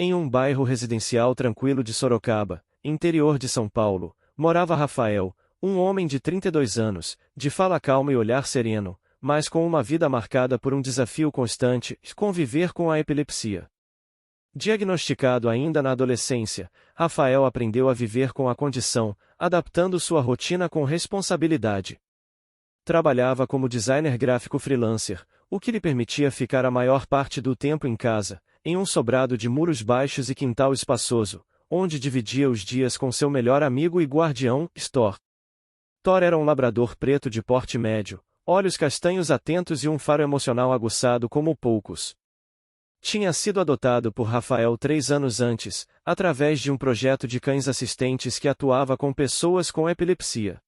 Em um bairro residencial tranquilo de Sorocaba, interior de São Paulo, morava Rafael, um homem de 32 anos, de fala calma e olhar sereno, mas com uma vida marcada por um desafio constante: conviver com a epilepsia. Diagnosticado ainda na adolescência, Rafael aprendeu a viver com a condição, adaptando sua rotina com responsabilidade. Trabalhava como designer gráfico freelancer, o que lhe permitia ficar a maior parte do tempo em casa, em um sobrado de muros baixos e quintal espaçoso, onde dividia os dias com seu melhor amigo e guardião, Thor. Thor era um labrador preto de porte médio, olhos castanhos atentos e um faro emocional aguçado como poucos. Tinha sido adotado por Rafael 3 anos antes, através de um projeto de cães assistentes que atuava com pessoas com epilepsia.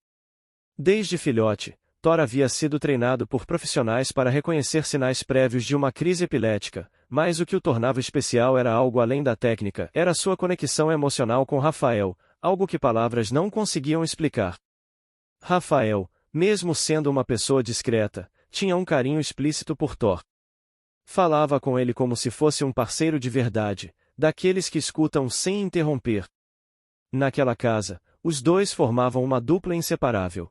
Desde filhote, Thor havia sido treinado por profissionais para reconhecer sinais prévios de uma crise epilética, mas o que o tornava especial era algo além da técnica: era sua conexão emocional com Rafael, algo que palavras não conseguiam explicar. Rafael, mesmo sendo uma pessoa discreta, tinha um carinho explícito por Thor. Falava com ele como se fosse um parceiro de verdade, daqueles que escutam sem interromper. Naquela casa, os dois formavam uma dupla inseparável.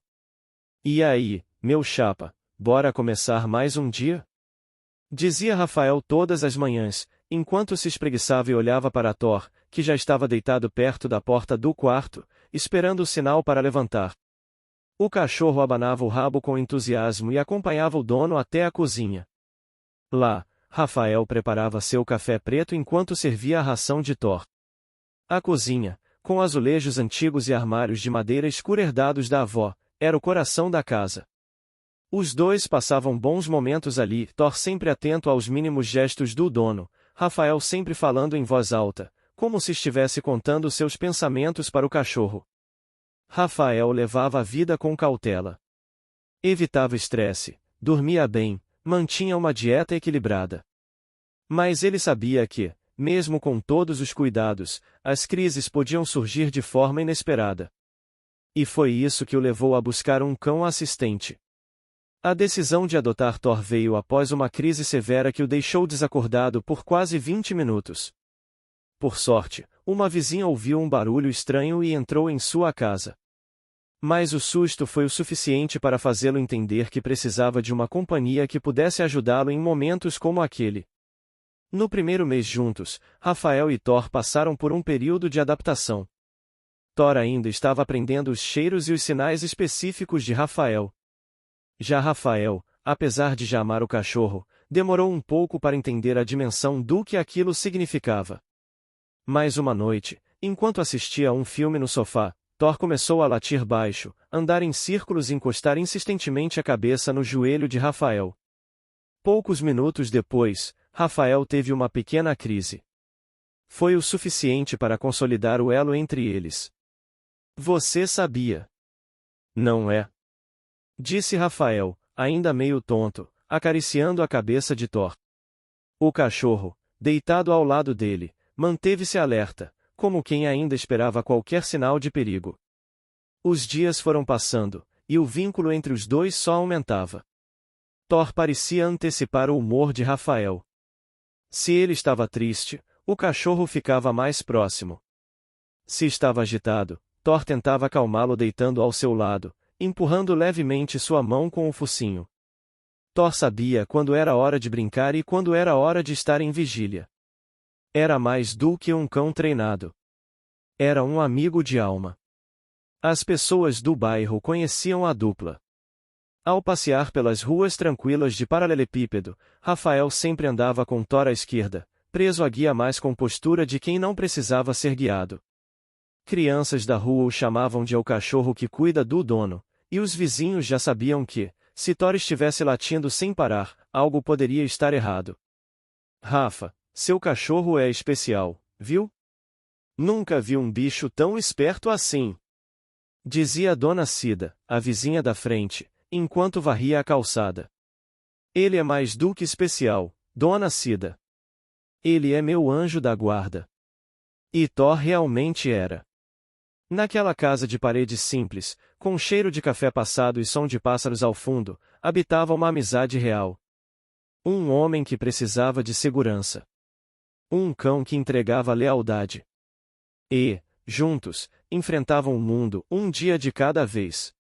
"E aí, meu chapa, bora começar mais um dia?" dizia Rafael todas as manhãs, enquanto se espreguiçava e olhava para Thor, que já estava deitado perto da porta do quarto, esperando o sinal para levantar. O cachorro abanava o rabo com entusiasmo e acompanhava o dono até a cozinha. Lá, Rafael preparava seu café preto enquanto servia a ração de Thor. A cozinha, com azulejos antigos e armários de madeira escura herdados da avó, era o coração da casa. Os dois passavam bons momentos ali, Thor sempre atento aos mínimos gestos do dono, Rafael sempre falando em voz alta, como se estivesse contando seus pensamentos para o cachorro. Rafael levava a vida com cautela. Evitava estresse, dormia bem, mantinha uma dieta equilibrada. Mas ele sabia que, mesmo com todos os cuidados, as crises podiam surgir de forma inesperada. E foi isso que o levou a buscar um cão assistente. A decisão de adotar Thor veio após uma crise severa que o deixou desacordado por quase 20 minutos. Por sorte, uma vizinha ouviu um barulho estranho e entrou em sua casa. Mas o susto foi o suficiente para fazê-lo entender que precisava de uma companhia que pudesse ajudá-lo em momentos como aquele. No primeiro mês juntos, Rafael e Thor passaram por um período de adaptação. Thor ainda estava aprendendo os cheiros e os sinais específicos de Rafael. Já Rafael, apesar de já amar o cachorro, demorou um pouco para entender a dimensão do que aquilo significava. Mais uma noite, enquanto assistia a um filme no sofá, Thor começou a latir baixo, andar em círculos e encostar insistentemente a cabeça no joelho de Rafael. Poucos minutos depois, Rafael teve uma pequena crise. Foi o suficiente para consolidar o elo entre eles. "Você sabia? Não é?" disse Rafael, ainda meio tonto, acariciando a cabeça de Thor. O cachorro, deitado ao lado dele, manteve-se alerta, como quem ainda esperava qualquer sinal de perigo. Os dias foram passando, e o vínculo entre os dois só aumentava. Thor parecia antecipar o humor de Rafael. Se ele estava triste, o cachorro ficava mais próximo. Se estava agitado, Thor tentava acalmá-lo deitando ao seu lado, empurrando levemente sua mão com o focinho. Thor sabia quando era hora de brincar e quando era hora de estar em vigília. Era mais do que um cão treinado. Era um amigo de alma. As pessoas do bairro conheciam a dupla. Ao passear pelas ruas tranquilas de Paralelepípedo, Rafael sempre andava com Thor à esquerda, preso à guia mais com postura de quem não precisava ser guiado. Crianças da rua o chamavam de "o cachorro que cuida do dono", e os vizinhos já sabiam que, se Thor estivesse latindo sem parar, algo poderia estar errado. "Rafa, seu cachorro é especial, viu? Nunca vi um bicho tão esperto assim", dizia a dona Cida, a vizinha da frente, enquanto varria a calçada. "Ele é mais do que especial, dona Cida. Ele é meu anjo da guarda." E Thor realmente era. Naquela casa de paredes simples, com cheiro de café passado e som de pássaros ao fundo, habitava uma amizade real. Um homem que precisava de segurança. Um cão que entregava lealdade. E, juntos, enfrentavam o mundo, um dia de cada vez.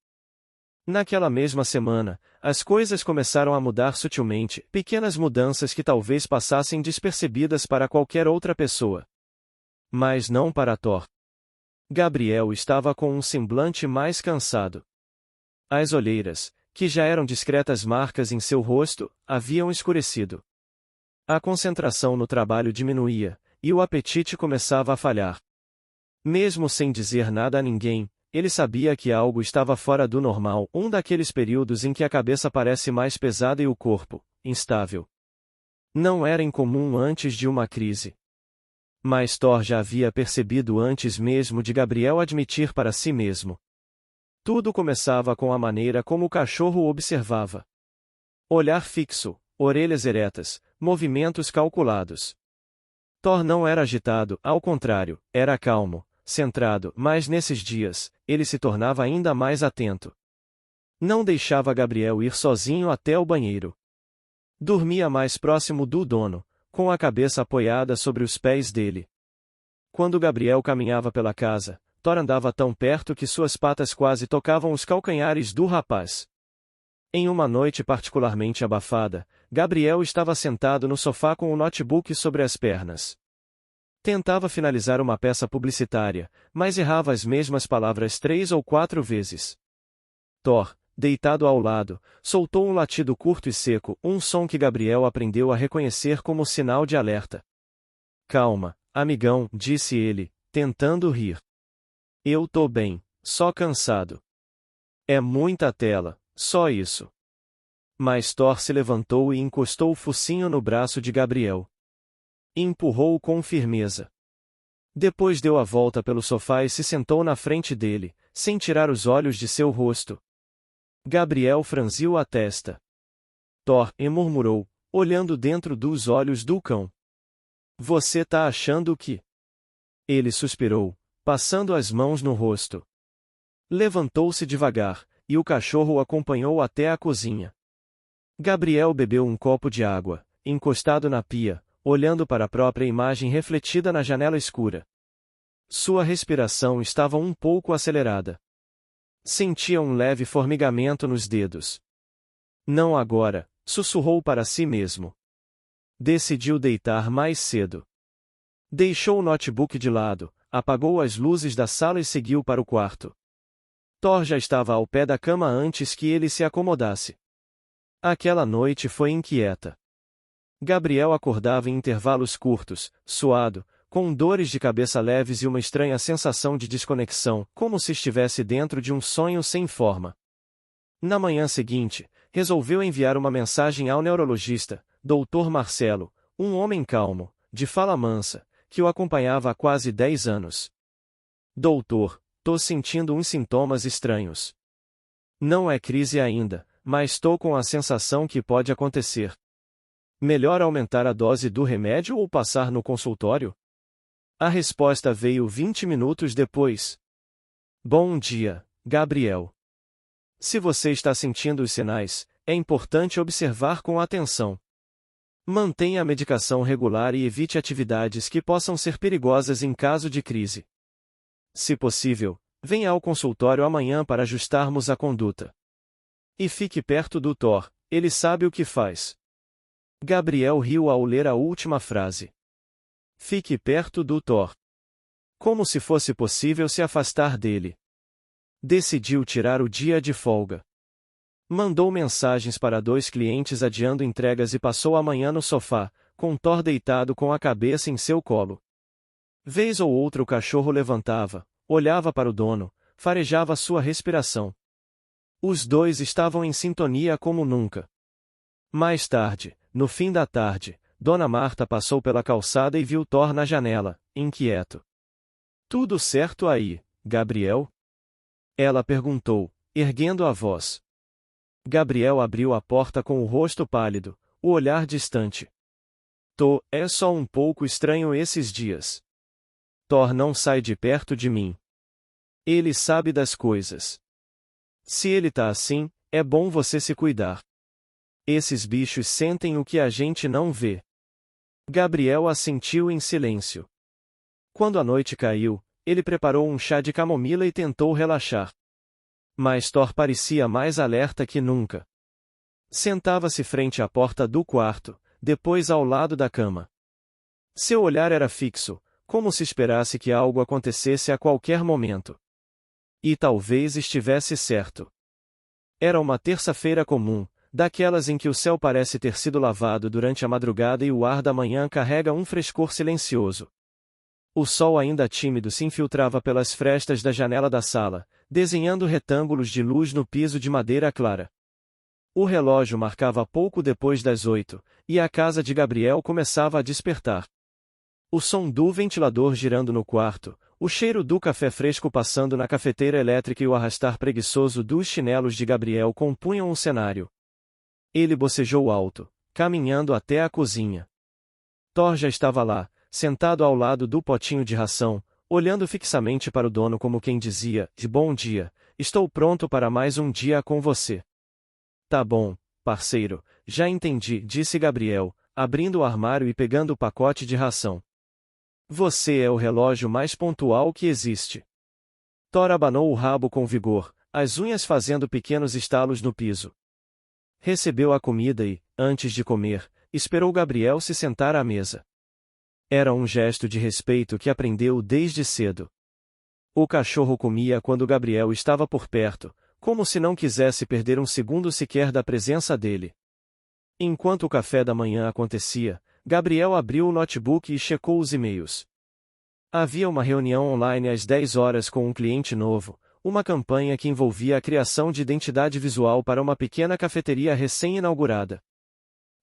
Naquela mesma semana, as coisas começaram a mudar sutilmente, pequenas mudanças que talvez passassem despercebidas para qualquer outra pessoa. Mas não para Thor. Gabriel estava com um semblante mais cansado. As olheiras, que já eram discretas marcas em seu rosto, haviam escurecido. A concentração no trabalho diminuía, e o apetite começava a falhar. Mesmo sem dizer nada a ninguém, ele sabia que algo estava fora do normal, um daqueles períodos em que a cabeça parece mais pesada e o corpo, instável. Não era incomum antes de uma crise. Mas Thor já havia percebido antes mesmo de Gabriel admitir para si mesmo. Tudo começava com a maneira como o cachorro o observava. Olhar fixo, orelhas eretas, movimentos calculados. Thor não era agitado, ao contrário, era calmo, centrado, mas nesses dias, ele se tornava ainda mais atento. Não deixava Gabriel ir sozinho até o banheiro. Dormia mais próximo do dono, com a cabeça apoiada sobre os pés dele. Quando Gabriel caminhava pela casa, Thor andava tão perto que suas patas quase tocavam os calcanhares do rapaz. Em uma noite particularmente abafada, Gabriel estava sentado no sofá com o notebook sobre as pernas. Tentava finalizar uma peça publicitária, mas errava as mesmas palavras 3 ou 4 vezes. Thor, deitado ao lado, soltou um latido curto e seco, um som que Gabriel aprendeu a reconhecer como sinal de alerta. Calma, amigão, disse ele, tentando rir. Eu tô bem, só cansado. É muita tela, só isso. Mas Thor se levantou e encostou o focinho no braço de Gabriel. Empurrou-o com firmeza. Depois deu a volta pelo sofá e se sentou na frente dele, sem tirar os olhos de seu rosto. Gabriel franziu a testa. Thor murmurou, olhando dentro dos olhos do cão. Você tá achando que... Ele suspirou, passando as mãos no rosto. Levantou-se devagar, e o cachorro o acompanhou até a cozinha. Gabriel bebeu um copo de água, encostado na pia, olhando para a própria imagem refletida na janela escura. Sua respiração estava um pouco acelerada. Sentia um leve formigamento nos dedos. Não agora, sussurrou para si mesmo. Decidiu deitar mais cedo. Deixou o notebook de lado, apagou as luzes da sala e seguiu para o quarto. Thor já estava ao pé da cama antes que ele se acomodasse. Aquela noite foi inquieta. Gabriel acordava em intervalos curtos, suado, com dores de cabeça leves e uma estranha sensação de desconexão, como se estivesse dentro de um sonho sem forma. Na manhã seguinte, resolveu enviar uma mensagem ao neurologista, Dr. Marcelo, um homem calmo, de fala mansa, que o acompanhava há quase 10 anos. Doutor, tô sentindo uns sintomas estranhos. Não é crise ainda, mas tô com a sensação que pode acontecer. Melhor aumentar a dose do remédio ou passar no consultório? A resposta veio 20 minutos depois. Bom dia, Gabriel. Se você está sentindo os sinais, é importante observar com atenção. Mantenha a medicação regular e evite atividades que possam ser perigosas em caso de crise. Se possível, venha ao consultório amanhã para ajustarmos a conduta. E fique perto do Thor, ele sabe o que faz. Gabriel riu ao ler a última frase. Fique perto do Thor. Como se fosse possível se afastar dele. Decidiu tirar o dia de folga. Mandou mensagens para 2 clientes adiando entregas e passou a manhã no sofá, com Thor deitado com a cabeça em seu colo. Vez ou outra o cachorro levantava, olhava para o dono, farejava sua respiração. Os dois estavam em sintonia como nunca. Mais tarde, no fim da tarde, Dona Marta passou pela calçada e viu Thor na janela, inquieto. Tudo certo aí, Gabriel? Ela perguntou, erguendo a voz. Gabriel abriu a porta com o rosto pálido, o olhar distante. É só um pouco estranho esses dias. Thor não sai de perto de mim. Ele sabe das coisas. Se ele tá assim, é bom você se cuidar. Esses bichos sentem o que a gente não vê. Gabriel assentiu em silêncio. Quando a noite caiu, ele preparou um chá de camomila e tentou relaxar. Mas Thor parecia mais alerta que nunca. Sentava-se frente à porta do quarto, depois ao lado da cama. Seu olhar era fixo, como se esperasse que algo acontecesse a qualquer momento. E talvez estivesse certo. Era uma terça-feira comum, daquelas em que o céu parece ter sido lavado durante a madrugada e o ar da manhã carrega um frescor silencioso. O sol ainda tímido se infiltrava pelas frestas da janela da sala, desenhando retângulos de luz no piso de madeira clara. O relógio marcava pouco depois das 8, e a casa de Gabriel começava a despertar. O som do ventilador girando no quarto, o cheiro do café fresco passando na cafeteira elétrica e o arrastar preguiçoso dos chinelos de Gabriel compunham o cenário. Ele bocejou alto, caminhando até a cozinha. Thor já estava lá, sentado ao lado do potinho de ração, olhando fixamente para o dono como quem dizia: "Bom dia, estou pronto para mais um dia com você." "Tá bom, parceiro, já entendi", disse Gabriel, abrindo o armário e pegando o pacote de ração. "Você é o relógio mais pontual que existe." Thor abanou o rabo com vigor, as unhas fazendo pequenos estalos no piso. Recebeu a comida e, antes de comer, esperou Gabriel se sentar à mesa. Era um gesto de respeito que aprendeu desde cedo. O cachorro comia quando Gabriel estava por perto, como se não quisesse perder um segundo sequer da presença dele. Enquanto o café da manhã acontecia, Gabriel abriu o notebook e checou os e-mails. Havia uma reunião online às 10 horas com um cliente novo, uma campanha que envolvia a criação de identidade visual para uma pequena cafeteria recém-inaugurada.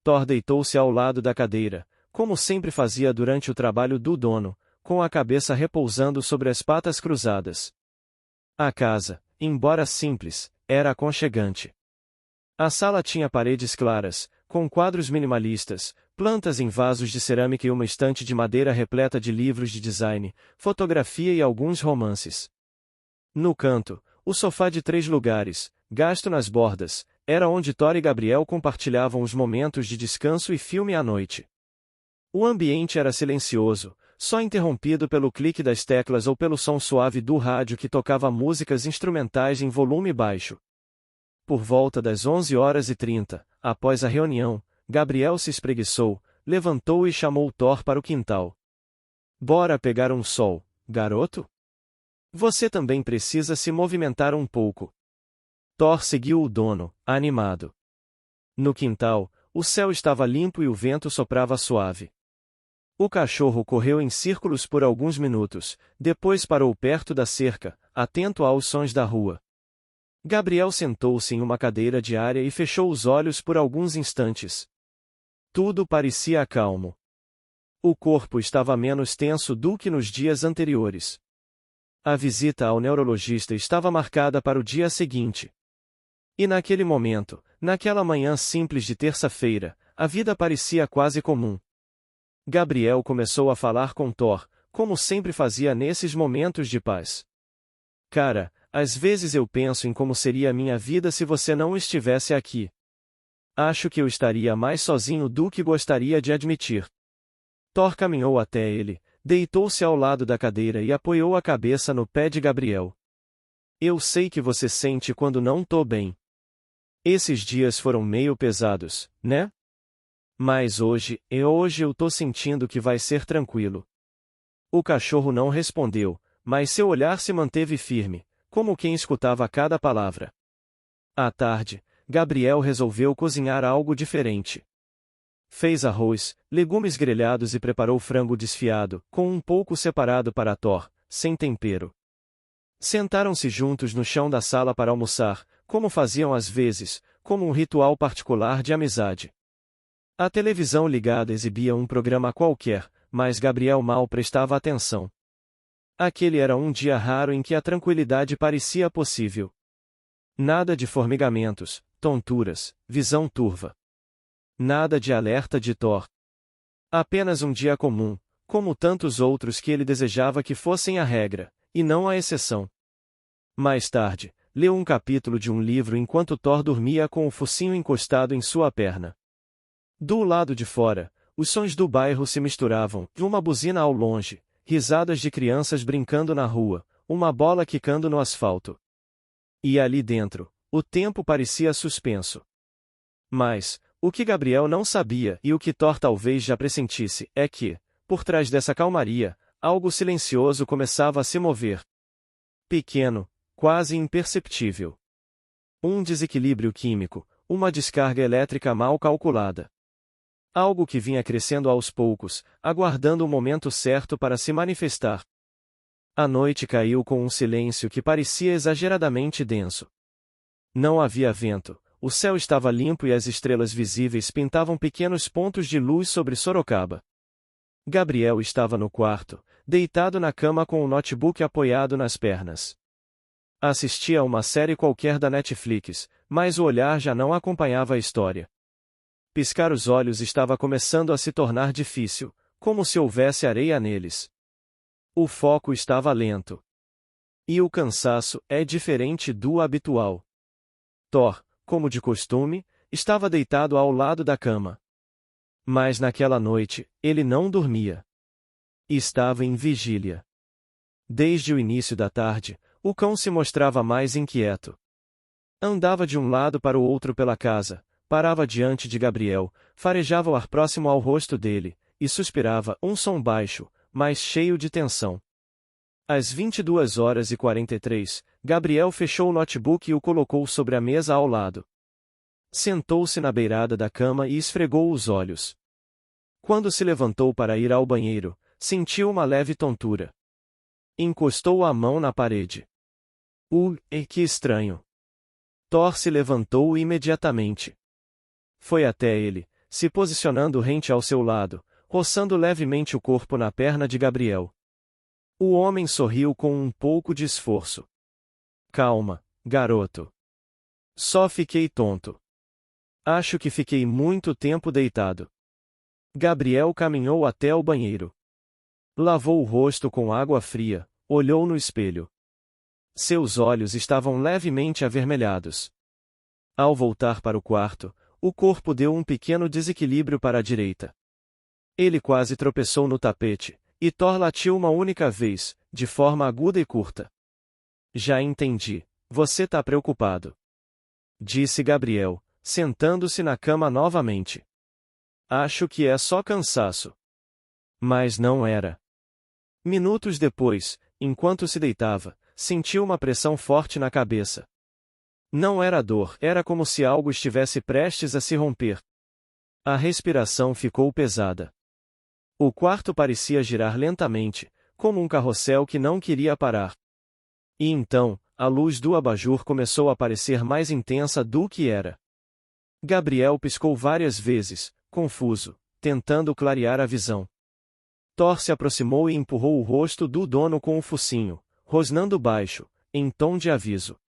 Thor deitou-se ao lado da cadeira, como sempre fazia durante o trabalho do dono, com a cabeça repousando sobre as patas cruzadas. A casa, embora simples, era aconchegante. A sala tinha paredes claras, com quadros minimalistas, plantas em vasos de cerâmica e uma estante de madeira repleta de livros de design, fotografia e alguns romances. No canto, o sofá de 3 lugares, gasto nas bordas, era onde Thor e Gabriel compartilhavam os momentos de descanso e filme à noite. O ambiente era silencioso, só interrompido pelo clique das teclas ou pelo som suave do rádio que tocava músicas instrumentais em volume baixo. Por volta das 11h30, após a reunião, Gabriel se espreguiçou, levantou e chamou Thor para o quintal. "Bora pegar um sol, garoto? Você também precisa se movimentar um pouco." Thor seguiu o dono, animado. No quintal, o céu estava limpo e o vento soprava suave. O cachorro correu em círculos por alguns minutos, depois parou perto da cerca, atento aos sons da rua. Gabriel sentou-se em uma cadeira de área e fechou os olhos por alguns instantes. Tudo parecia calmo. O corpo estava menos tenso do que nos dias anteriores. A visita ao neurologista estava marcada para o dia seguinte. E naquele momento, naquela manhã simples de terça-feira, a vida parecia quase comum. Gabriel começou a falar com Thor, como sempre fazia nesses momentos de paz. "Cara, às vezes eu penso em como seria a minha vida se você não estivesse aqui. Acho que eu estaria mais sozinho do que gostaria de admitir." Thor caminhou até ele, deitou-se ao lado da cadeira e apoiou a cabeça no pé de Gabriel. "Eu sei que você sente quando não tô bem. Esses dias foram meio pesados, né? Mas hoje eu tô sentindo que vai ser tranquilo." O cachorro não respondeu, mas seu olhar se manteve firme, como quem escutava cada palavra. À tarde, Gabriel resolveu cozinhar algo diferente. Fez arroz, legumes grelhados e preparou frango desfiado, com um pouco separado para Thor, sem tempero. Sentaram-se juntos no chão da sala para almoçar, como faziam às vezes, como um ritual particular de amizade. A televisão ligada exibia um programa qualquer, mas Gabriel mal prestava atenção. Aquele era um dia raro em que a tranquilidade parecia possível. Nada de formigamentos, tonturas, visão turva. Nada de alerta de Thor. Apenas um dia comum, como tantos outros que ele desejava que fossem a regra, e não a exceção. Mais tarde, leu um capítulo de um livro enquanto Thor dormia com o focinho encostado em sua perna. Do lado de fora, Os sons do bairro se misturavam, uma buzina ao longe, risadas de crianças brincando na rua, uma bola quicando no asfalto. E ali dentro, o tempo parecia suspenso. Mas, o que Gabriel não sabia e o que Thor talvez já pressentisse é que, por trás dessa calmaria, algo silencioso começava a se mover. Pequeno, quase imperceptível. Um desequilíbrio químico, uma descarga elétrica mal calculada. Algo que vinha crescendo aos poucos, aguardando o momento certo para se manifestar. A noite caiu com um silêncio que parecia exageradamente denso. Não havia vento, o céu estava limpo e as estrelas visíveis pintavam pequenos pontos de luz sobre Sorocaba. Gabriel estava no quarto, deitado na cama com o notebook apoiado nas pernas. Assistia a uma série qualquer da Netflix, mas o olhar já não acompanhava a história. Piscar os olhos estava começando a se tornar difícil, como se houvesse areia neles. O foco estava lento. E o cansaço é diferente do habitual. Thor, como de costume, estava deitado ao lado da cama. Mas naquela noite, ele não dormia. Estava em vigília. Desde o início da tarde, o cão se mostrava mais inquieto. Andava de um lado para o outro pela casa, parava diante de Gabriel, farejava o ar próximo ao rosto dele, e suspirava, um som baixo, mas cheio de tensão. Às 22h43, Gabriel fechou o notebook e o colocou sobre a mesa ao lado. Sentou-se na beirada da cama e esfregou os olhos. Quando se levantou para ir ao banheiro, sentiu uma leve tontura. Encostou a mão na parede. Que estranho. Thor se levantou imediatamente. Foi até ele, se posicionando rente ao seu lado, roçando levemente o corpo na perna de Gabriel. O homem sorriu com um pouco de esforço. Calma, garoto. Só fiquei tonto. Acho que fiquei muito tempo deitado. Gabriel caminhou até o banheiro. Lavou o rosto com água fria, olhou no espelho. Seus olhos estavam levemente avermelhados. Ao voltar para o quarto, o corpo deu um pequeno desequilíbrio para a direita. Ele quase tropeçou no tapete, e Thor latiu uma única vez, de forma aguda e curta. Já entendi, você tá preocupado. Disse Gabriel, sentando-se na cama novamente. Acho que é só cansaço. Mas não era. Minutos depois, enquanto se deitava, sentiu uma pressão forte na cabeça. Não era dor, era como se algo estivesse prestes a se romper. A respiração ficou pesada. O quarto parecia girar lentamente, como um carrossel que não queria parar. E então, a luz do abajur começou a parecer mais intensa do que era. Gabriel piscou várias vezes, confuso, tentando clarear a visão. Thor se aproximou e empurrou o rosto do dono com o focinho, rosnando baixo, em tom de aviso.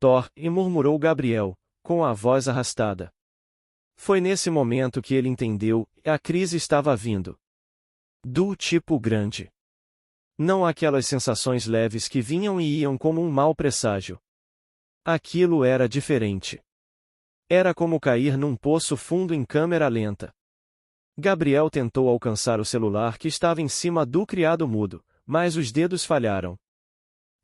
Thor, e murmurou Gabriel, com a voz arrastada. Foi nesse momento que ele entendeu, a crise estava vindo. Do tipo grande. Não aquelas sensações leves que vinham e iam como um mau presságio. Aquilo era diferente. Era como cair num poço fundo em câmera lenta. Gabriel tentou alcançar o celular que estava em cima do criado mudo, mas os dedos falharam.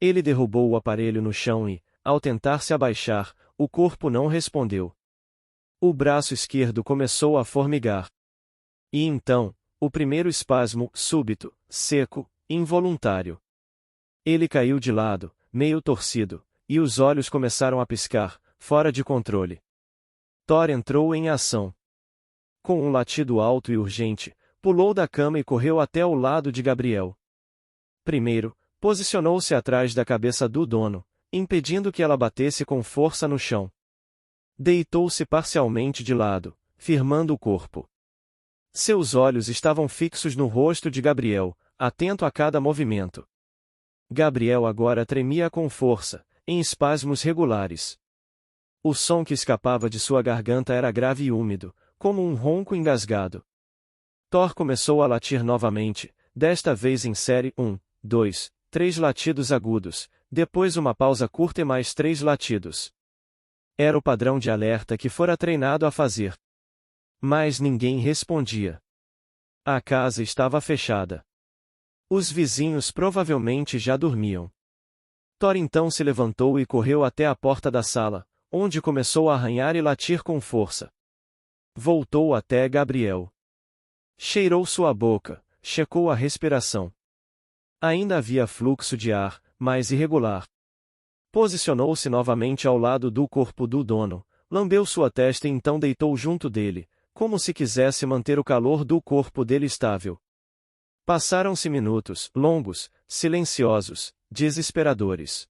Ele derrubou o aparelho no chão e, ao tentar se abaixar, o corpo não respondeu. O braço esquerdo começou a formigar. E então, o primeiro espasmo, súbito, seco, involuntário. Ele caiu de lado, meio torcido, e os olhos começaram a piscar, fora de controle. Thor entrou em ação. Com um latido alto e urgente, pulou da cama e correu até o lado de Gabriel. Primeiro, posicionou-se atrás da cabeça do dono, impedindo que ela batesse com força no chão. Deitou-se parcialmente de lado, firmando o corpo. Seus olhos estavam fixos no rosto de Gabriel, atento a cada movimento. Gabriel agora tremia com força, em espasmos regulares. O som que escapava de sua garganta era grave e úmido, como um ronco engasgado. Thor começou a latir novamente, desta vez em série 1, 2, 3 latidos agudos, depois uma pausa curta e mais 3 latidos. Era o padrão de alerta que fora treinado a fazer. Mas ninguém respondia. A casa estava fechada. Os vizinhos provavelmente já dormiam. Thor então se levantou e correu até a porta da sala, onde começou a arranhar e latir com força. Voltou até Gabriel. Cheirou sua boca, checou a respiração. Ainda havia fluxo de ar, mas irregular. Posicionou-se novamente ao lado do corpo do dono, lambeu sua testa e então deitou junto dele, como se quisesse manter o calor do corpo dele estável. Passaram-se minutos, longos, silenciosos, desesperadores.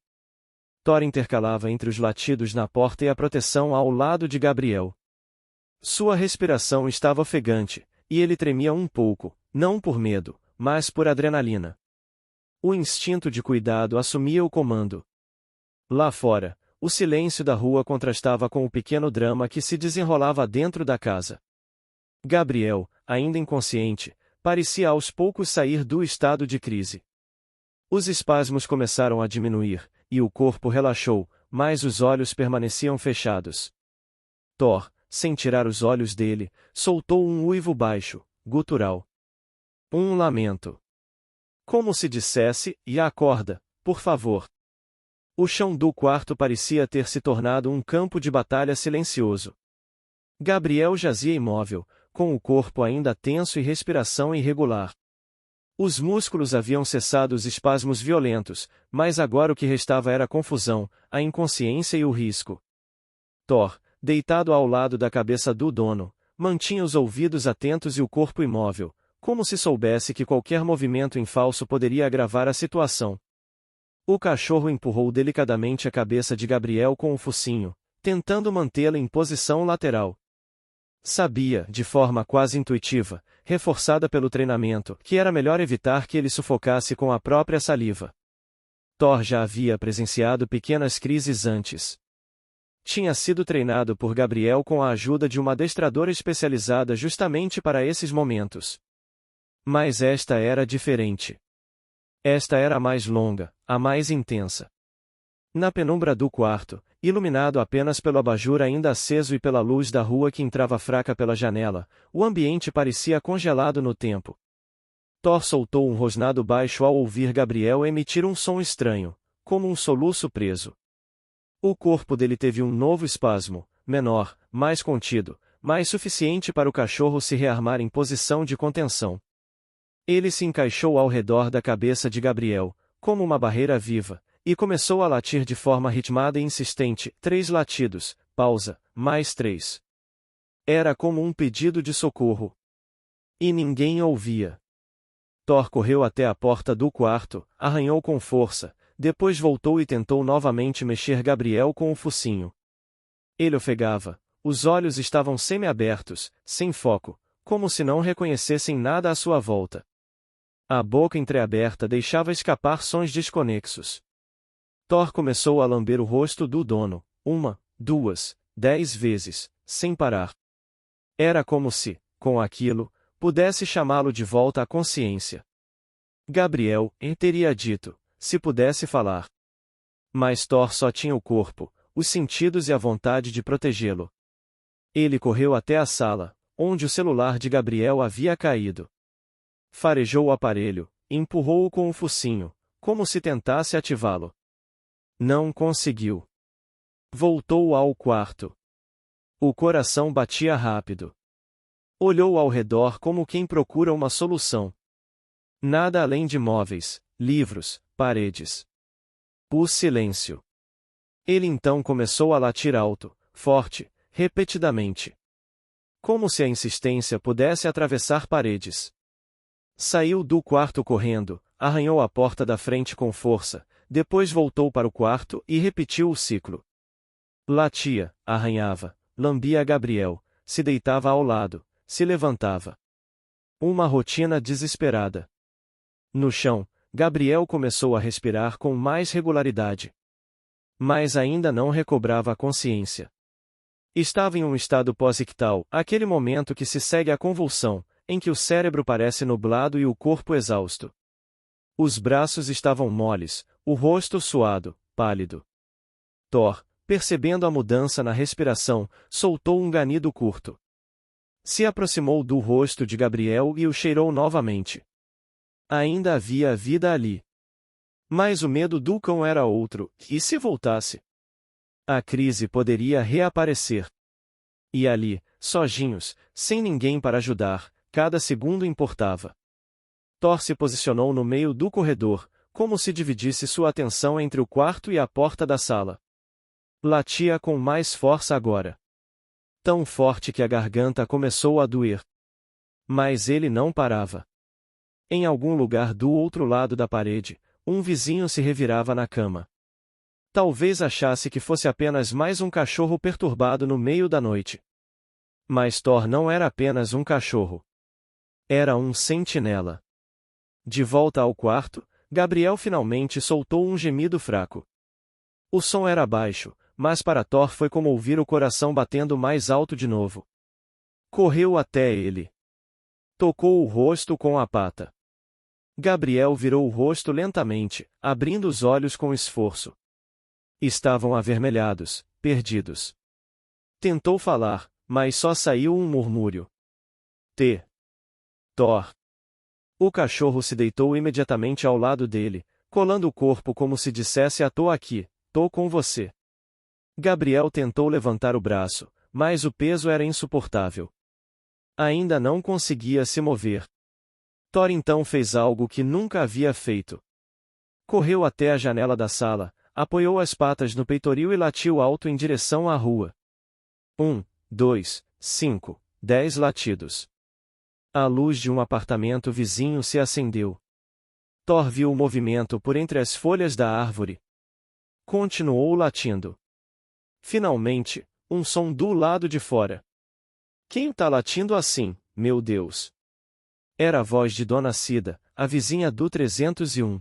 Thor intercalava entre os latidos na porta e a proteção ao lado de Gabriel. Sua respiração estava ofegante, e ele tremia um pouco, não por medo, mas por adrenalina. O instinto de cuidado assumia o comando. Lá fora, o silêncio da rua contrastava com o pequeno drama que se desenrolava dentro da casa. Gabriel, ainda inconsciente, parecia aos poucos sair do estado de crise. Os espasmos começaram a diminuir, e o corpo relaxou, mas os olhos permaneciam fechados. Thor, sem tirar os olhos dele, soltou um uivo baixo, gutural. Um lamento. Como se dissesse, e acorda, por favor. O chão do quarto parecia ter se tornado um campo de batalha silencioso. Gabriel jazia imóvel, com o corpo ainda tenso e respiração irregular. Os músculos haviam cessado os espasmos violentos, mas agora o que restava era a confusão, a inconsciência e o risco. Thor, deitado ao lado da cabeça do dono, mantinha os ouvidos atentos e o corpo imóvel, como se soubesse que qualquer movimento em falso poderia agravar a situação. O cachorro empurrou delicadamente a cabeça de Gabriel com o focinho, tentando mantê-la em posição lateral. Sabia, de forma quase intuitiva, reforçada pelo treinamento, que era melhor evitar que ele sufocasse com a própria saliva. Thor já havia presenciado pequenas crises antes. Tinha sido treinado por Gabriel com a ajuda de uma adestradora especializada justamente para esses momentos. Mas esta era diferente. Esta era a mais longa, a mais intensa. Na penumbra do quarto, iluminado apenas pelo abajur ainda aceso e pela luz da rua que entrava fraca pela janela, o ambiente parecia congelado no tempo. Thor soltou um rosnado baixo ao ouvir Gabriel emitir um som estranho, como um soluço preso. O corpo dele teve um novo espasmo, menor, mais contido, mas suficiente para o cachorro se rearmar em posição de contenção. Ele se encaixou ao redor da cabeça de Gabriel, como uma barreira viva, e começou a latir de forma ritmada e insistente, 3 latidos, pausa, mais 3. Era como um pedido de socorro. E ninguém ouvia. Thor correu até a porta do quarto, arranhou com força, depois voltou e tentou novamente mexer Gabriel com o focinho. Ele ofegava, os olhos estavam semi-abertos, sem foco, como se não reconhecessem nada à sua volta. A boca entreaberta deixava escapar sons desconexos. Thor começou a lamber o rosto do dono, 1, 2, 10 vezes, sem parar. Era como se, com aquilo, pudesse chamá-lo de volta à consciência. Gabriel, teria dito, se pudesse falar. Mas Thor só tinha o corpo, os sentidos e a vontade de protegê-lo. Ele correu até a sala, onde o celular de Gabriel havia caído. Farejou o aparelho, e empurrou-o com o focinho, como se tentasse ativá-lo. Não conseguiu. Voltou ao quarto. O coração batia rápido. Olhou ao redor como quem procura uma solução. Nada além de móveis, livros, paredes. O silêncio. Ele então começou a latir alto, forte, repetidamente. Como se a insistência pudesse atravessar paredes. Saiu do quarto correndo, arranhou a porta da frente com força, depois voltou para o quarto e repetiu o ciclo. Latia, arranhava, lambia Gabriel, se deitava ao lado, se levantava. Uma rotina desesperada. No chão, Gabriel começou a respirar com mais regularidade. Mas ainda não recobrava a consciência. Estava em um estado pós-ictal, aquele momento que se segue à convulsão, em que o cérebro parece nublado e o corpo exausto. Os braços estavam moles, o rosto suado, pálido. Thor, percebendo a mudança na respiração, soltou um ganido curto. Se aproximou do rosto de Gabriel e o cheirou novamente. Ainda havia vida ali. Mas o medo do cão era outro, e se voltasse? A crise poderia reaparecer. E ali, sozinhos, sem ninguém para ajudar, cada segundo importava. Thor se posicionou no meio do corredor, como se dividisse sua atenção entre o quarto e a porta da sala. Latia com mais força agora. Tão forte que a garganta começou a doer. Mas ele não parava. Em algum lugar do outro lado da parede, um vizinho se revirava na cama. Talvez achasse que fosse apenas mais um cachorro perturbado no meio da noite. Mas Thor não era apenas um cachorro. Era um sentinela. De volta ao quarto, Gabriel finalmente soltou um gemido fraco. O som era baixo, mas para Thor foi como ouvir o coração batendo mais alto de novo. Correu até ele. Tocou o rosto com a pata. Gabriel virou o rosto lentamente, abrindo os olhos com esforço. Estavam avermelhados, perdidos. Tentou falar, mas só saiu um murmúrio. Thor. O cachorro se deitou imediatamente ao lado dele, colando o corpo como se dissesse: "Tô aqui, tô com você." Gabriel tentou levantar o braço, mas o peso era insuportável. Ainda não conseguia se mover. Thor então fez algo que nunca havia feito. Correu até a janela da sala, apoiou as patas no peitoril e latiu alto em direção à rua. 1, 2, 5, 10 latidos. A luz de um apartamento vizinho se acendeu. Thor viu o movimento por entre as folhas da árvore. Continuou latindo. Finalmente, um som do lado de fora. "Quem tá latindo assim, meu Deus?" Era a voz de Dona Cida, a vizinha do 301.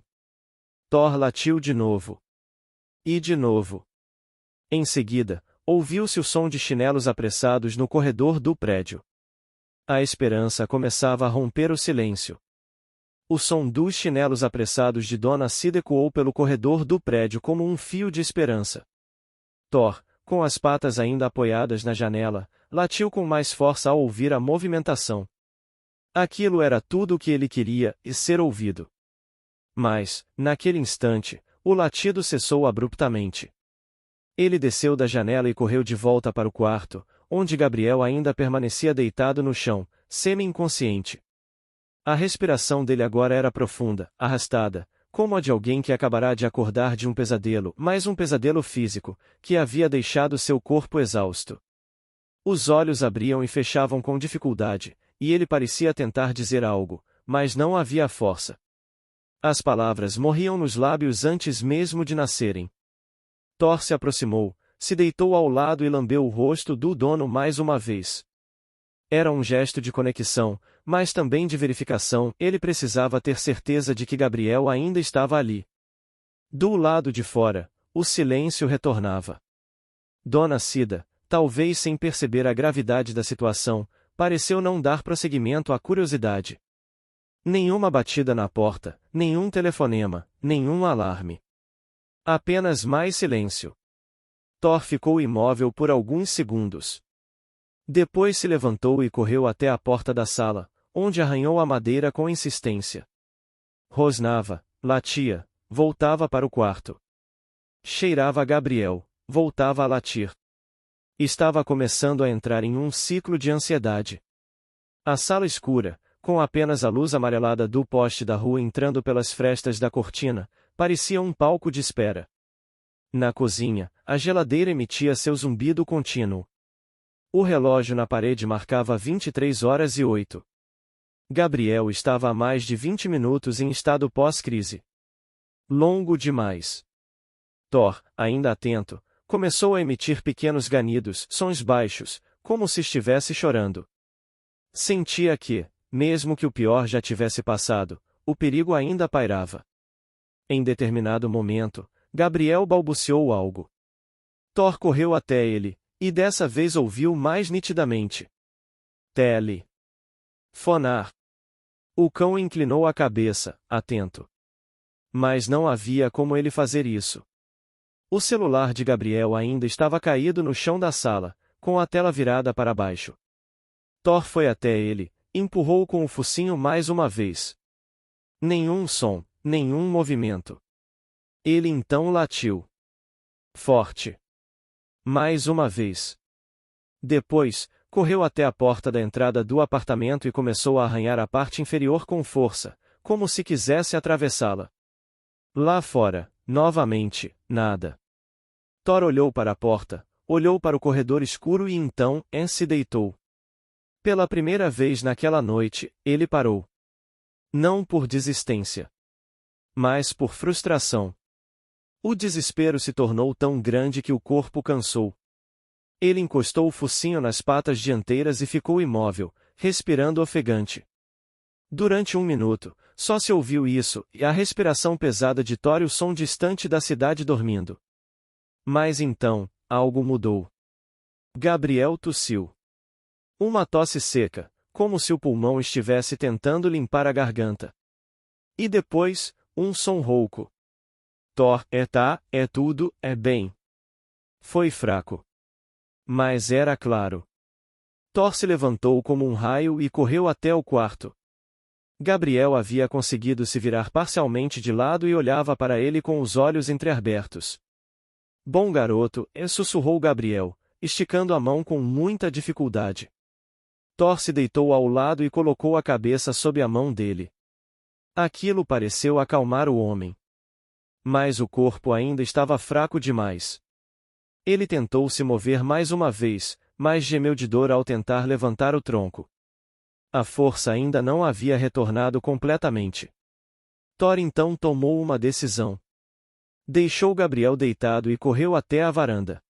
Thor latiu de novo. E de novo. Em seguida, ouviu-se o som de chinelos apressados no corredor do prédio. A esperança começava a romper o silêncio. O som dos chinelos apressados de Dona Cida ecoou pelo corredor do prédio como um fio de esperança. Thor, com as patas ainda apoiadas na janela, latiu com mais força ao ouvir a movimentação. Aquilo era tudo o que ele queria, e ser ouvido. Mas, naquele instante, o latido cessou abruptamente. Ele desceu da janela e correu de volta para o quarto, onde Gabriel ainda permanecia deitado no chão, semi-inconsciente. A respiração dele agora era profunda, arrastada, como a de alguém que acabará de acordar de um pesadelo, mas um pesadelo físico, que havia deixado seu corpo exausto. Os olhos abriam e fechavam com dificuldade, e ele parecia tentar dizer algo, mas não havia força. As palavras morriam nos lábios antes mesmo de nascerem. Thor se aproximou, se deitou ao lado e lambeu o rosto do dono mais uma vez. Era um gesto de conexão, mas também de verificação. Ele precisava ter certeza de que Gabriel ainda estava ali. Do lado de fora, o silêncio retornava. Dona Cida, talvez sem perceber a gravidade da situação, pareceu não dar prosseguimento à curiosidade. Nenhuma batida na porta, nenhum telefonema, nenhum alarme. Apenas mais silêncio. Thor ficou imóvel por alguns segundos. Depois se levantou e correu até a porta da sala, onde arranhou a madeira com insistência. Rosnava, latia, voltava para o quarto. Cheirava a Gabriel, voltava a latir. Estava começando a entrar em um ciclo de ansiedade. A sala escura, com apenas a luz amarelada do poste da rua entrando pelas frestas da cortina, parecia um palco de espera. Na cozinha, a geladeira emitia seu zumbido contínuo. O relógio na parede marcava 23h08. Gabriel estava há mais de 20 minutos em estado pós-crise. Longo demais. Thor, ainda atento, começou a emitir pequenos ganidos, sons baixos, como se estivesse chorando. Sentia que, mesmo que o pior já tivesse passado, o perigo ainda pairava. Em determinado momento, Gabriel balbuciou algo. Thor correu até ele, e dessa vez ouviu mais nitidamente. Telefonar. O cão inclinou a cabeça, atento. Mas não havia como ele fazer isso. O celular de Gabriel ainda estava caído no chão da sala, com a tela virada para baixo. Thor foi até ele, empurrou com o focinho mais uma vez. Nenhum som, nenhum movimento. Ele então latiu. Forte. Mais uma vez. Depois, correu até a porta da entrada do apartamento e começou a arranhar a parte inferior com força, como se quisesse atravessá-la. Lá fora, novamente, nada. Thor olhou para a porta, olhou para o corredor escuro e então, se deitou. Pela primeira vez naquela noite, ele parou. Não por desistência, mas por frustração. O desespero se tornou tão grande que o corpo cansou. Ele encostou o focinho nas patas dianteiras e ficou imóvel, respirando ofegante. Durante 1 minuto, só se ouviu isso, e a respiração pesada de Thor e o som distante da cidade dormindo. Mas então, algo mudou. Gabriel tossiu. Uma tosse seca, como se o pulmão estivesse tentando limpar a garganta. E depois, um som rouco. Thor, é tudo, bem. Foi fraco. Mas era claro. Thor se levantou como um raio e correu até o quarto. Gabriel havia conseguido se virar parcialmente de lado e olhava para ele com os olhos entreabertos. Bom garoto, sussurrou Gabriel, esticando a mão com muita dificuldade. Thor se deitou ao lado e colocou a cabeça sob a mão dele. Aquilo pareceu acalmar o homem. Mas o corpo ainda estava fraco demais. Ele tentou se mover mais uma vez, mas gemeu de dor ao tentar levantar o tronco. A força ainda não havia retornado completamente. Thor então tomou uma decisão. Deixou Gabriel deitado e correu até a varanda.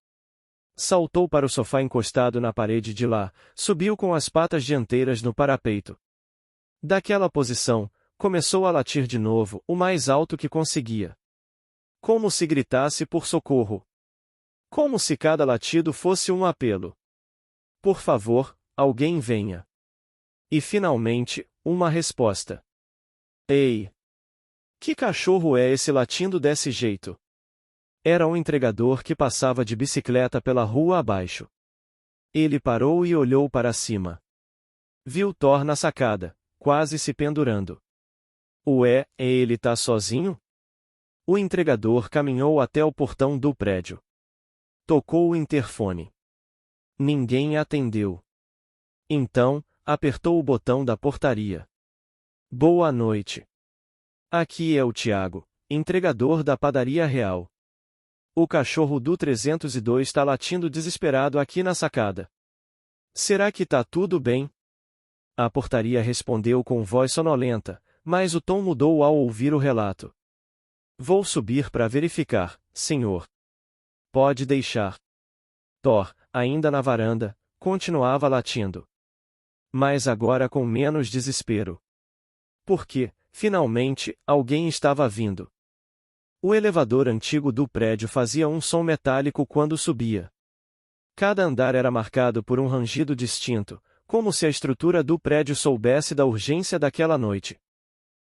Saltou para o sofá encostado na parede de lá, subiu com as patas dianteiras no parapeito. Daquela posição, começou a latir de novo, o mais alto que conseguia. Como se gritasse por socorro. Como se cada latido fosse um apelo. Por favor, alguém venha. E finalmente, uma resposta. Ei! Que cachorro é esse latindo desse jeito? Era um entregador que passava de bicicleta pela rua abaixo. Ele parou e olhou para cima. Viu Thor na sacada, quase se pendurando. Ele tá sozinho? O entregador caminhou até o portão do prédio. Tocou o interfone. Ninguém atendeu. Então, apertou o botão da portaria. Boa noite. Aqui é o Tiago, entregador da padaria real. O cachorro do 302 está latindo desesperado aqui na sacada. Será que tá tudo bem? A portaria respondeu com voz sonolenta, mas o tom mudou ao ouvir o relato. Vou subir para verificar, senhor. Pode deixar. Thor, ainda na varanda, continuava latindo. Mas agora com menos desespero. Porque, finalmente, alguém estava vindo. O elevador antigo do prédio fazia um som metálico quando subia. Cada andar era marcado por um rangido distinto, como se a estrutura do prédio soubesse da urgência daquela noite.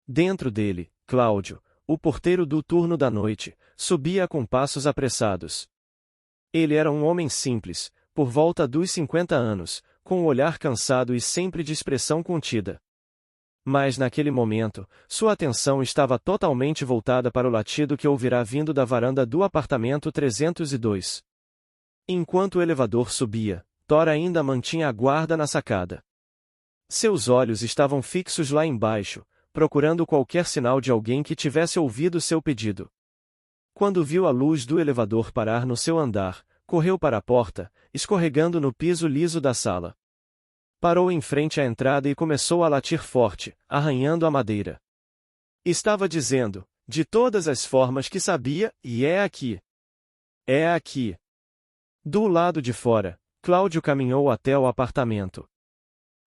Dentro dele, Cláudio, o porteiro do turno da noite, subia com passos apressados. Ele era um homem simples, por volta dos 50 anos, com um olhar cansado e sempre de expressão contida. Mas naquele momento, sua atenção estava totalmente voltada para o latido que ouvirá vindo da varanda do apartamento 302. Enquanto o elevador subia, Thor ainda mantinha a guarda na sacada. Seus olhos estavam fixos lá embaixo, procurando qualquer sinal de alguém que tivesse ouvido seu pedido. Quando viu a luz do elevador parar no seu andar, correu para a porta, escorregando no piso liso da sala. Parou em frente à entrada e começou a latir forte, arranhando a madeira. Estava dizendo, de todas as formas que sabia, e é aqui. É aqui. Do lado de fora, Cláudio caminhou até o apartamento.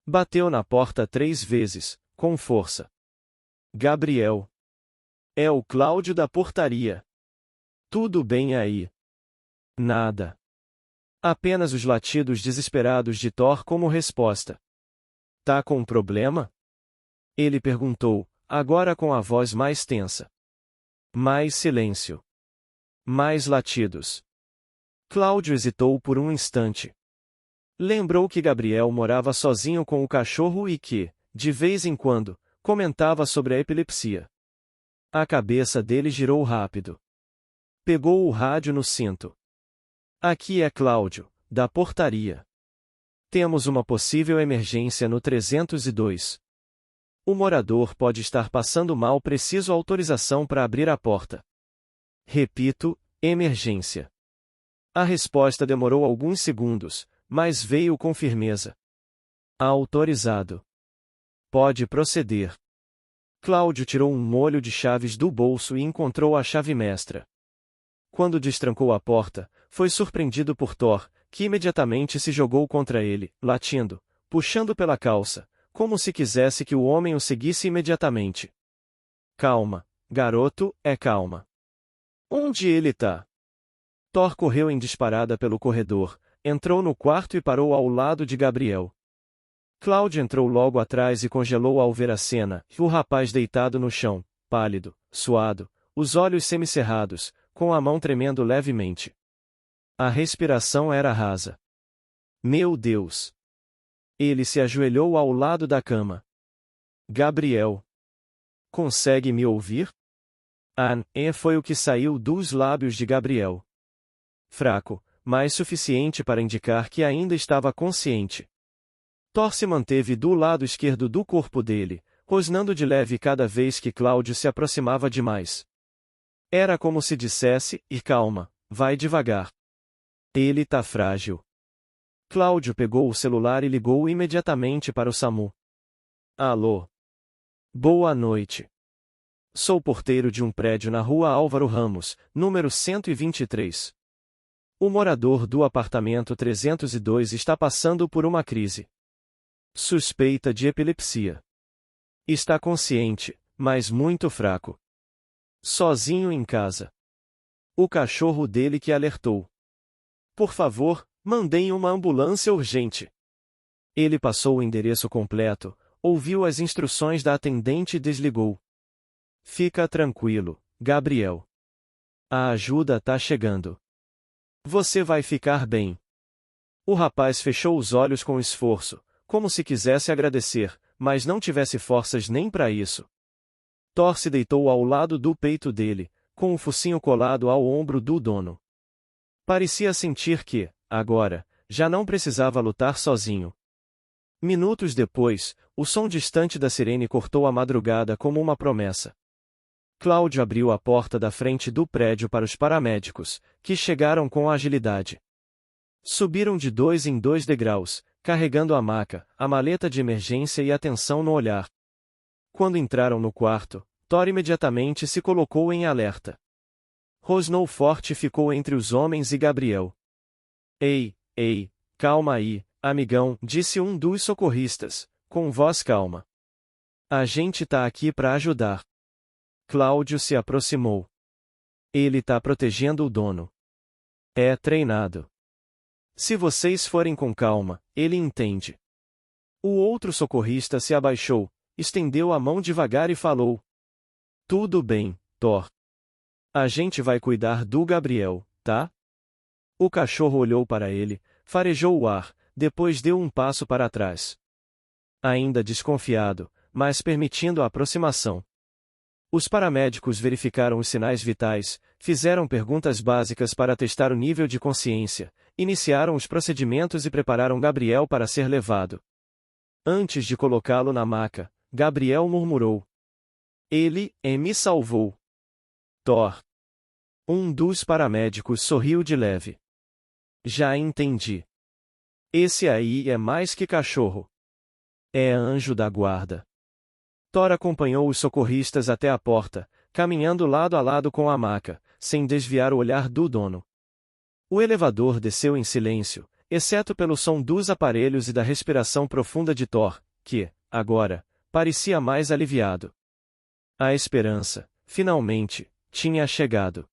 Bateu na porta 3 vezes, com força. Gabriel. É o Cláudio da portaria. Tudo bem aí? Nada. Apenas os latidos desesperados de Thor como resposta. Tá com problema? Ele perguntou, agora com a voz mais tensa. Mais silêncio. Mais latidos. Cláudio hesitou por um instante. Lembrou que Gabriel morava sozinho com o cachorro e que, de vez em quando, comentava sobre a epilepsia. A cabeça dele girou rápido. Pegou o rádio no cinto. Aqui é Cláudio, da portaria. Temos uma possível emergência no 302. O morador pode estar passando mal, preciso autorização para abrir a porta. Repito, emergência. A resposta demorou alguns segundos, mas veio com firmeza. Autorizado. Pode proceder. Cláudio tirou um molho de chaves do bolso e encontrou a chave mestra. Quando destrancou a porta, foi surpreendido por Thor, que imediatamente se jogou contra ele, latindo, puxando pela calça, como se quisesse que o homem o seguisse imediatamente. Calma, garoto, calma. Onde ele tá? Thor correu em disparada pelo corredor, entrou no quarto e parou ao lado de Gabriel. Cláudio entrou logo atrás e congelou ao ver a cena, o rapaz deitado no chão, pálido, suado, os olhos semicerrados, com a mão tremendo levemente. A respiração era rasa. Meu Deus! Ele se ajoelhou ao lado da cama. Gabriel. Consegue me ouvir? Foi o que saiu dos lábios de Gabriel. Fraco, mas suficiente para indicar que ainda estava consciente. Thor se manteve do lado esquerdo do corpo dele, rosnando de leve cada vez que Cláudio se aproximava demais. Era como se dissesse, e calma, vai devagar. Ele tá frágil. Cláudio pegou o celular e ligou imediatamente para o SAMU. Alô. Boa noite. Sou porteiro de um prédio na rua Álvaro Ramos, número 123. O morador do apartamento 302 está passando por uma crise. Suspeita de epilepsia. Está consciente, mas muito fraco. Sozinho em casa. O cachorro dele que alertou. Por favor, mandem uma ambulância urgente. Ele passou o endereço completo, ouviu as instruções da atendente e desligou. Fica tranquilo, Gabriel. A ajuda tá chegando. Você vai ficar bem. O rapaz fechou os olhos com esforço, como se quisesse agradecer, mas não tivesse forças nem para isso. Thor se deitou ao lado do peito dele, com o focinho colado ao ombro do dono. Parecia sentir que, agora, já não precisava lutar sozinho. Minutos depois, o som distante da sirene cortou a madrugada como uma promessa. Cláudio abriu a porta da frente do prédio para os paramédicos, que chegaram com agilidade. Subiram de 2 em 2 degraus, carregando a maca, a maleta de emergência e atenção no olhar. Quando entraram no quarto, Thor imediatamente se colocou em alerta. Rosnou forte e ficou entre os homens e Gabriel. Ei, calma aí, amigão, disse um dos socorristas, com voz calma. A gente tá aqui para ajudar. Cláudio se aproximou. Ele tá protegendo o dono. É treinado. Se vocês forem com calma, ele entende. O outro socorrista se abaixou, estendeu a mão devagar e falou. Tudo bem, Thor. A gente vai cuidar do Gabriel, tá? O cachorro olhou para ele, farejou o ar, depois deu um passo para trás. Ainda desconfiado, mas permitindo a aproximação. Os paramédicos verificaram os sinais vitais, fizeram perguntas básicas para testar o nível de consciência, iniciaram os procedimentos e prepararam Gabriel para ser levado. Antes de colocá-lo na maca, Gabriel murmurou. Ele me salvou. Thor. Um dos paramédicos sorriu de leve. Já entendi. Esse aí é mais que cachorro. É anjo da guarda. Thor acompanhou os socorristas até a porta, caminhando lado a lado com a maca, sem desviar o olhar do dono. O elevador desceu em silêncio, exceto pelo som dos aparelhos e da respiração profunda de Thor, que, agora, parecia mais aliviado. A esperança, finalmente, tinha chegado.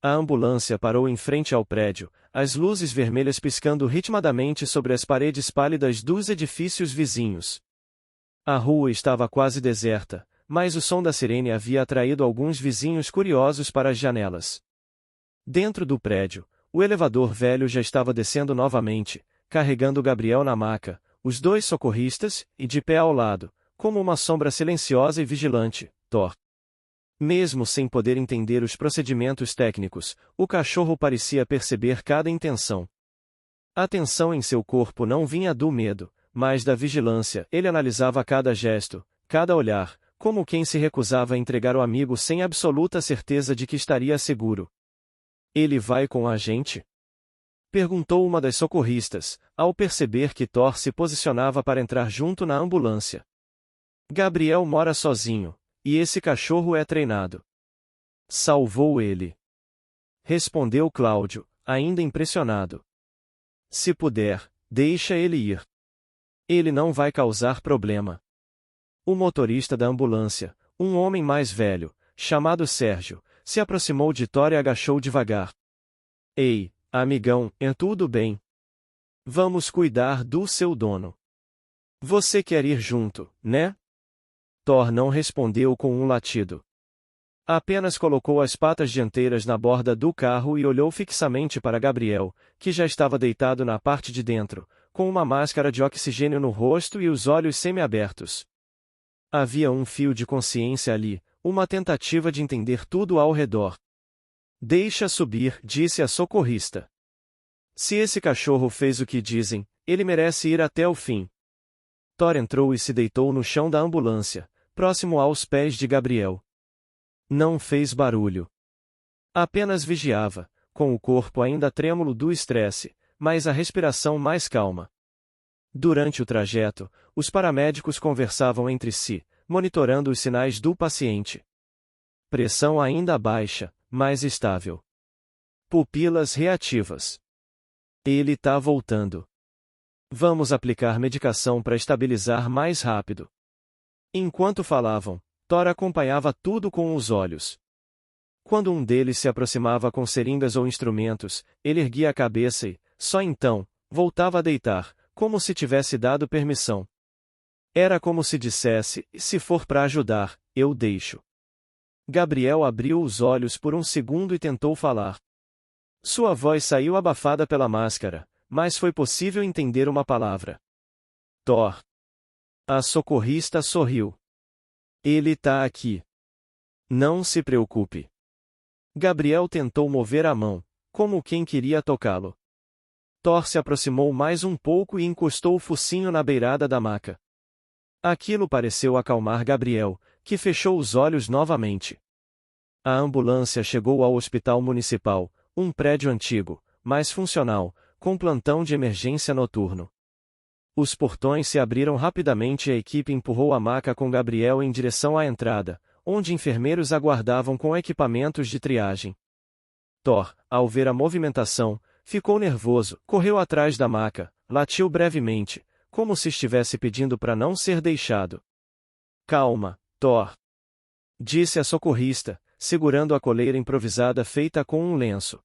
A ambulância parou em frente ao prédio, as luzes vermelhas piscando ritmadamente sobre as paredes pálidas dos edifícios vizinhos. A rua estava quase deserta, mas o som da sirene havia atraído alguns vizinhos curiosos para as janelas. Dentro do prédio, o elevador velho já estava descendo novamente, carregando Gabriel na maca, os dois socorristas, e de pé ao lado, como uma sombra silenciosa e vigilante, Thor. Mesmo sem poder entender os procedimentos técnicos, o cachorro parecia perceber cada intenção. A tensão em seu corpo não vinha do medo, mas da vigilância. Ele analisava cada gesto, cada olhar, como quem se recusava a entregar o amigo sem absoluta certeza de que estaria seguro. Ele vai com a gente? Perguntou uma das socorristas, ao perceber que Thor se posicionava para entrar junto na ambulância. Gabriel mora sozinho, e esse cachorro é treinado. Salvou ele. Respondeu Cláudio, ainda impressionado. Se puder, deixa ele ir. Ele não vai causar problema. O motorista da ambulância, um homem mais velho, chamado Sérgio, se aproximou de Thor e agachou devagar. Ei, amigão, é tudo bem? Vamos cuidar do seu dono. Você quer ir junto, né? Thor não respondeu com um latido. Apenas colocou as patas dianteiras na borda do carro e olhou fixamente para Gabriel, que já estava deitado na parte de dentro, com uma máscara de oxigênio no rosto e os olhos semiabertos. Havia um fio de consciência ali, uma tentativa de entender tudo ao redor. Deixa subir, disse a socorrista. Se esse cachorro fez o que dizem, ele merece ir até o fim. Thor entrou e se deitou no chão da ambulância, próximo aos pés de Gabriel. Não fez barulho. Apenas vigiava, com o corpo ainda trêmulo do estresse, mas a respiração mais calma. Durante o trajeto, os paramédicos conversavam entre si, monitorando os sinais do paciente. Pressão ainda baixa, mas estável. Pupilas reativas. Ele tá voltando. Vamos aplicar medicação para estabilizar mais rápido. Enquanto falavam, Thor acompanhava tudo com os olhos. Quando um deles se aproximava com seringas ou instrumentos, ele erguia a cabeça e, só então, voltava a deitar, como se tivesse dado permissão. Era como se dissesse, se for para ajudar, eu deixo. Gabriel abriu os olhos por um segundo e tentou falar. Sua voz saiu abafada pela máscara, mas foi possível entender uma palavra. Thor. A socorrista sorriu. Ele tá aqui. Não se preocupe. Gabriel tentou mover a mão, como quem queria tocá-lo. Thor se aproximou mais um pouco e encostou o focinho na beirada da maca. Aquilo pareceu acalmar Gabriel, que fechou os olhos novamente. A ambulância chegou ao hospital municipal, um prédio antigo, mas funcional, com plantão de emergência noturno. Os portões se abriram rapidamente e a equipe empurrou a maca com Gabriel em direção à entrada, onde enfermeiros aguardavam com equipamentos de triagem. Thor, ao ver a movimentação, ficou nervoso, correu atrás da maca, latiu brevemente, como se estivesse pedindo para não ser deixado. Calma, Thor. Disse a socorrista, segurando a coleira improvisada feita com um lenço.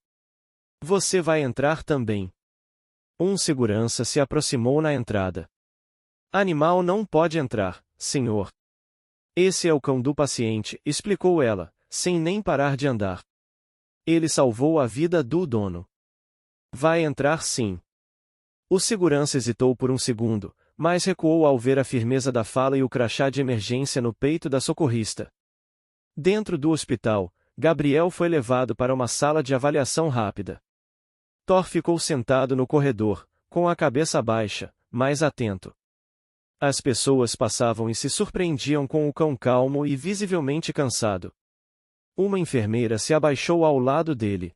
Você vai entrar também. Um segurança se aproximou na entrada. Animal não pode entrar, senhor. Esse é o cão do paciente, explicou ela, sem nem parar de andar. Ele salvou a vida do dono. Vai entrar sim. O segurança hesitou por um segundo, mas recuou ao ver a firmeza da fala e o crachá de emergência no peito da socorrista. Dentro do hospital, Gabriel foi levado para uma sala de avaliação rápida. Thor ficou sentado no corredor, com a cabeça baixa, mais atento. As pessoas passavam e se surpreendiam com o cão calmo e visivelmente cansado. Uma enfermeira se abaixou ao lado dele.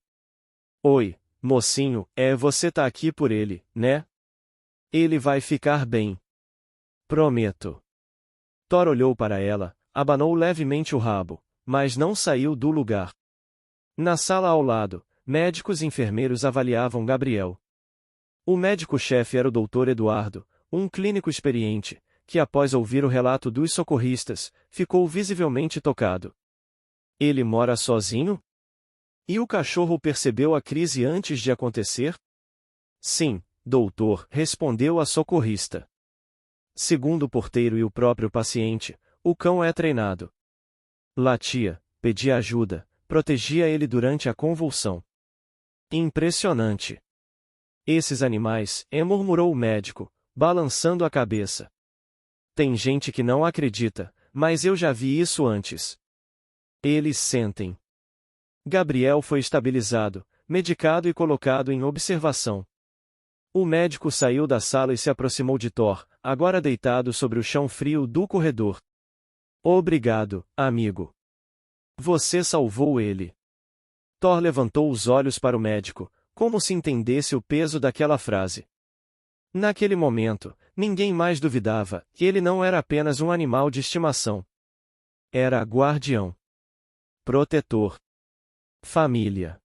Oi, mocinho, você tá aqui por ele, né? Ele vai ficar bem. Prometo. Thor olhou para ela, abanou levemente o rabo, mas não saiu do lugar. Na sala ao lado, médicos e enfermeiros avaliavam Gabriel. O médico-chefe era o Dr. Eduardo, um clínico experiente, que após ouvir o relato dos socorristas, ficou visivelmente tocado. Ele mora sozinho? E o cachorro percebeu a crise antes de acontecer? Sim, doutor, respondeu a socorrista. Segundo o porteiro e o próprio paciente, o cão é treinado. Latia, pedia ajuda, protegia ele durante a convulsão. Impressionante. Esses animais, murmurou o médico, balançando a cabeça. Tem gente que não acredita, mas eu já vi isso antes. Eles sentem. Gabriel foi estabilizado, medicado e colocado em observação. O médico saiu da sala e se aproximou de Thor, agora deitado sobre o chão frio do corredor. Obrigado, amigo. Você salvou ele. Thor levantou os olhos para o médico, como se entendesse o peso daquela frase. Naquele momento, ninguém mais duvidava que ele não era apenas um animal de estimação. Era guardião. Protetor. Família.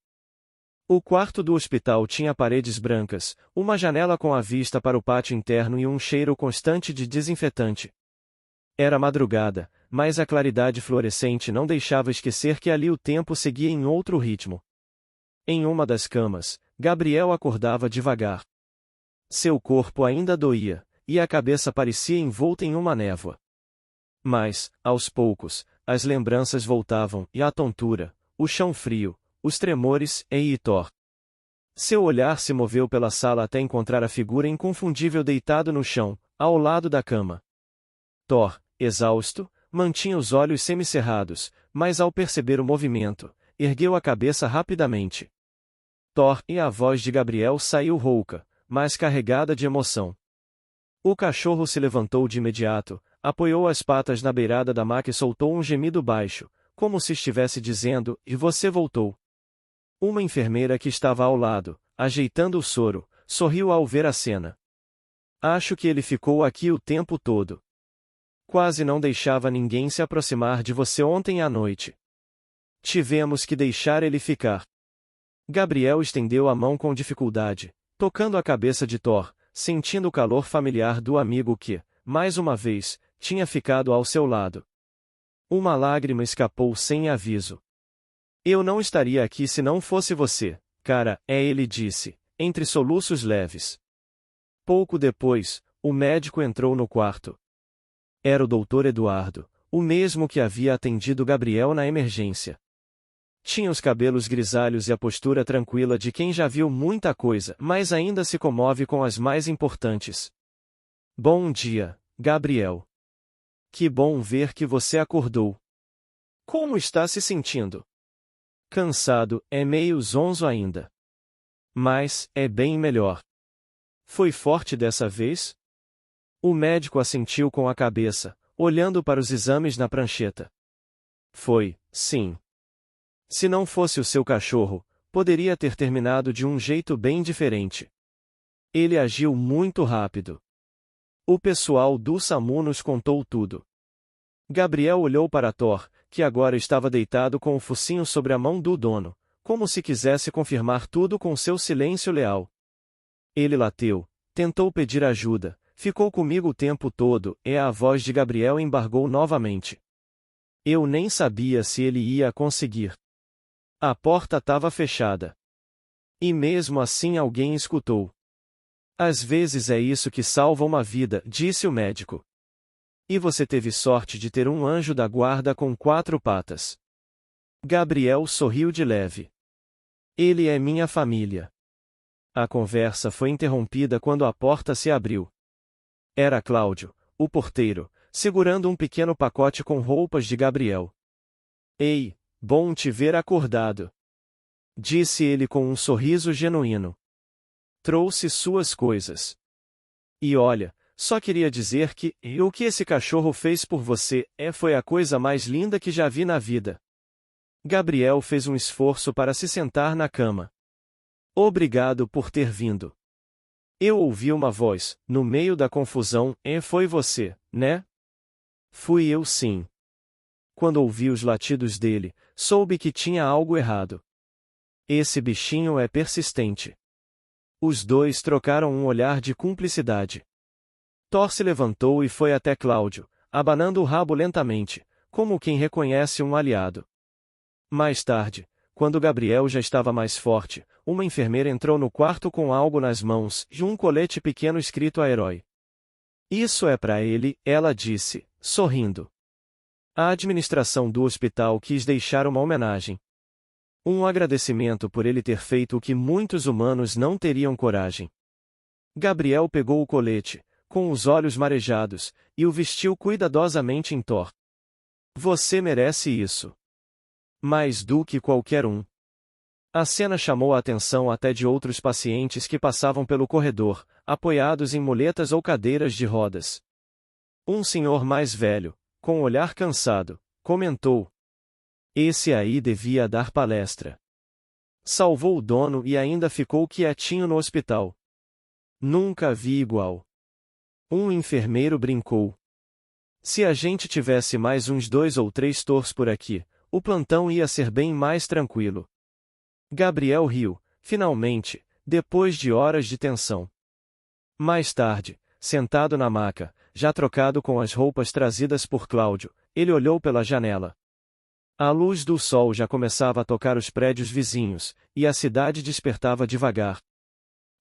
O quarto do hospital tinha paredes brancas, uma janela com a vista para o pátio interno e um cheiro constante de desinfetante. Era madrugada, mas a claridade fluorescente não deixava esquecer que ali o tempo seguia em outro ritmo. Em uma das camas, Gabriel acordava devagar. Seu corpo ainda doía, e a cabeça parecia envolta em uma névoa. Mas, aos poucos, as lembranças voltavam e a tontura, o chão frio, os tremores e Thor. Seu olhar se moveu pela sala até encontrar a figura inconfundível deitado no chão, ao lado da cama. Thor, exausto, mantinha os olhos semicerrados, mas ao perceber o movimento, ergueu a cabeça rapidamente. Thor, e a voz de Gabriel saiu rouca, mas carregada de emoção. O cachorro se levantou de imediato, apoiou as patas na beirada da maca e soltou um gemido baixo, como se estivesse dizendo, e você voltou. Uma enfermeira que estava ao lado, ajeitando o soro, sorriu ao ver a cena. Acho que ele ficou aqui o tempo todo. Quase não deixava ninguém se aproximar de você ontem à noite. Tivemos que deixar ele ficar. Gabriel estendeu a mão com dificuldade, tocando a cabeça de Thor, sentindo o calor familiar do amigo que, mais uma vez, tinha ficado ao seu lado. Uma lágrima escapou sem aviso. Eu não estaria aqui se não fosse você, cara, ele disse, entre soluços leves. Pouco depois, o médico entrou no quarto. Era o Dr. Eduardo, o mesmo que havia atendido Gabriel na emergência. Tinha os cabelos grisalhos e a postura tranquila de quem já viu muita coisa, mas ainda se comove com as mais importantes. Bom dia, Gabriel. Que bom ver que você acordou. Como está se sentindo? Cansado, meio zonzo ainda. Mas, bem melhor. Foi forte dessa vez? O médico assentiu com a cabeça, olhando para os exames na prancheta. Foi, sim. Se não fosse o seu cachorro, poderia ter terminado de um jeito bem diferente. Ele agiu muito rápido. O pessoal do SAMU nos contou tudo. Gabriel olhou para Thor, que agora estava deitado com o focinho sobre a mão do dono, como se quisesse confirmar tudo com seu silêncio leal. Ele lateu, tentou pedir ajuda, ficou comigo o tempo todo, e a voz de Gabriel embargou novamente. Eu nem sabia se ele ia conseguir. A porta estava fechada. E mesmo assim alguém escutou. Às vezes é isso que salva uma vida, disse o médico. E você teve sorte de ter um anjo da guarda com 4 patas. Gabriel sorriu de leve. Ele é minha família. A conversa foi interrompida quando a porta se abriu. Era Cláudio, o porteiro, segurando um pequeno pacote com roupas de Gabriel. Ei, bom te ver acordado. Disse ele com um sorriso genuíno. Trouxe suas coisas. E olha, só queria dizer que, o que esse cachorro fez por você, foi a coisa mais linda que já vi na vida. Gabriel fez um esforço para se sentar na cama. Obrigado por ter vindo. Eu ouvi uma voz, no meio da confusão, foi você, né? Fui eu sim. Quando ouvi os latidos dele, soube que tinha algo errado. Esse bichinho é persistente. Os dois trocaram um olhar de cumplicidade. Thor se levantou e foi até Cláudio, abanando o rabo lentamente, como quem reconhece um aliado. Mais tarde, quando Gabriel já estava mais forte, uma enfermeira entrou no quarto com algo nas mãos e um colete pequeno escrito a herói. Isso é para ele, ela disse, sorrindo. A administração do hospital quis deixar uma homenagem. Um agradecimento por ele ter feito o que muitos humanos não teriam coragem. Gabriel pegou o colete, com os olhos marejados, e o vestiu cuidadosamente em Thor. Você merece isso. Mais do que qualquer um. A cena chamou a atenção até de outros pacientes que passavam pelo corredor, apoiados em muletas ou cadeiras de rodas. Um senhor mais velho, com um olhar cansado, comentou: esse aí devia dar palestra. Salvou o dono e ainda ficou quietinho no hospital. Nunca vi igual. Um enfermeiro brincou: se a gente tivesse mais uns 2 ou 3 Thors por aqui, o plantão ia ser bem mais tranquilo. Gabriel riu, finalmente, depois de horas de tensão. Mais tarde, sentado na maca, já trocado com as roupas trazidas por Cláudio, ele olhou pela janela. A luz do sol já começava a tocar os prédios vizinhos, e a cidade despertava devagar.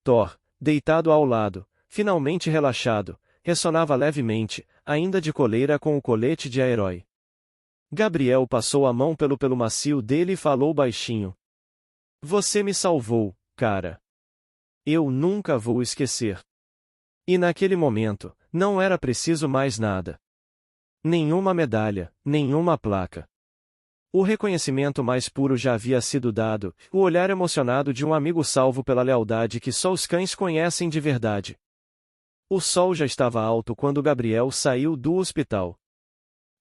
Thor, deitado ao lado, finalmente relaxado, ressonava levemente, ainda de coleira com o colete de herói. Gabriel passou a mão pelo macio dele e falou baixinho: você me salvou, cara. Eu nunca vou esquecer. E naquele momento, não era preciso mais nada. Nenhuma medalha, nenhuma placa. O reconhecimento mais puro já havia sido dado, o olhar emocionado de um amigo salvo pela lealdade que só os cães conhecem de verdade. O sol já estava alto quando Gabriel saiu do hospital.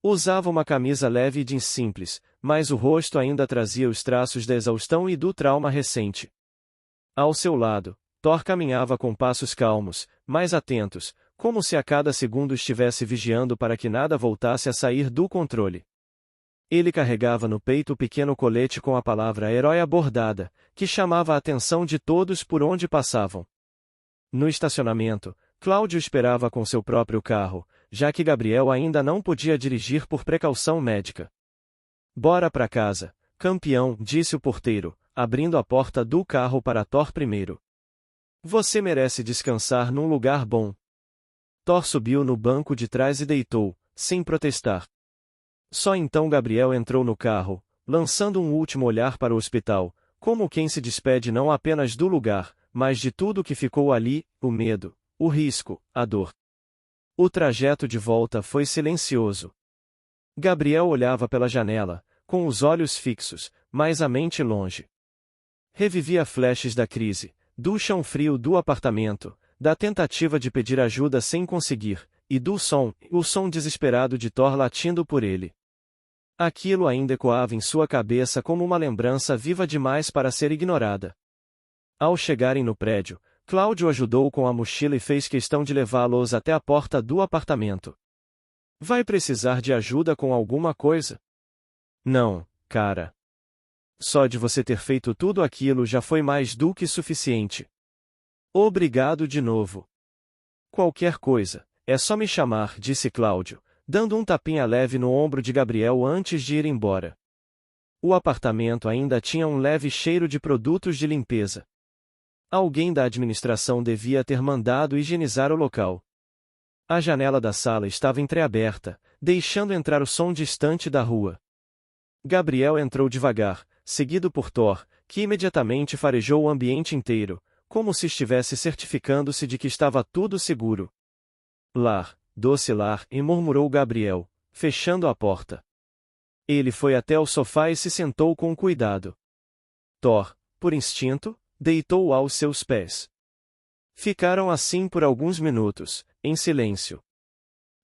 Usava uma camisa leve e jeans simples, mas o rosto ainda trazia os traços da exaustão e do trauma recente. Ao seu lado, Thor caminhava com passos calmos, mais atentos, como se a cada segundo estivesse vigiando para que nada voltasse a sair do controle. Ele carregava no peito o pequeno colete com a palavra herói abordada, que chamava a atenção de todos por onde passavam. No estacionamento, Cláudio esperava com seu próprio carro, já que Gabriel ainda não podia dirigir por precaução médica. Bora pra casa, campeão, disse o porteiro, abrindo a porta do carro para Thor primeiro. Você merece descansar num lugar bom. Thor subiu no banco de trás e deitou, sem protestar. Só então Gabriel entrou no carro, lançando um último olhar para o hospital, como quem se despede não apenas do lugar, mas de tudo que ficou ali: o medo, o risco, a dor. O trajeto de volta foi silencioso. Gabriel olhava pela janela, com os olhos fixos, mas a mente longe. Revivia flashes da crise, do chão frio do apartamento, da tentativa de pedir ajuda sem conseguir, e do som, o som desesperado de Thor latindo por ele. Aquilo ainda ecoava em sua cabeça como uma lembrança viva demais para ser ignorada. Ao chegarem no prédio, Cláudio ajudou com a mochila e fez questão de levá-los até a porta do apartamento. Vai precisar de ajuda com alguma coisa? Não, cara. Só de você ter feito tudo aquilo já foi mais do que suficiente. Obrigado de novo. Qualquer coisa, é só me chamar, disse Cláudio, dando um tapinha leve no ombro de Gabriel antes de ir embora. O apartamento ainda tinha um leve cheiro de produtos de limpeza. Alguém da administração devia ter mandado higienizar o local. A janela da sala estava entreaberta, deixando entrar o som distante da rua. Gabriel entrou devagar, seguido por Thor, que imediatamente farejou o ambiente inteiro, como se estivesse certificando-se de que estava tudo seguro. Lar, doce lar, e murmurou Gabriel, fechando a porta. Ele foi até o sofá e se sentou com cuidado. Thor, por instinto, deitou aos seus pés. Ficaram assim por alguns minutos, em silêncio.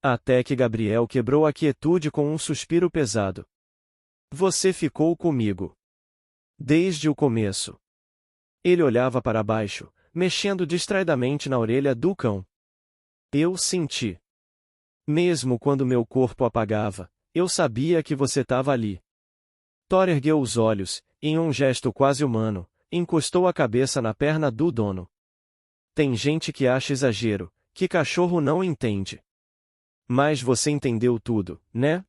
Até que Gabriel quebrou a quietude com um suspiro pesado. Você ficou comigo. Desde o começo. Ele olhava para baixo, mexendo distraidamente na orelha do cão. Eu senti. Mesmo quando meu corpo apagava, eu sabia que você estava ali. Thor ergueu os olhos, em um gesto quase humano, encostou a cabeça na perna do dono. Tem gente que acha exagero, que cachorro não entende. Mas você entendeu tudo, né?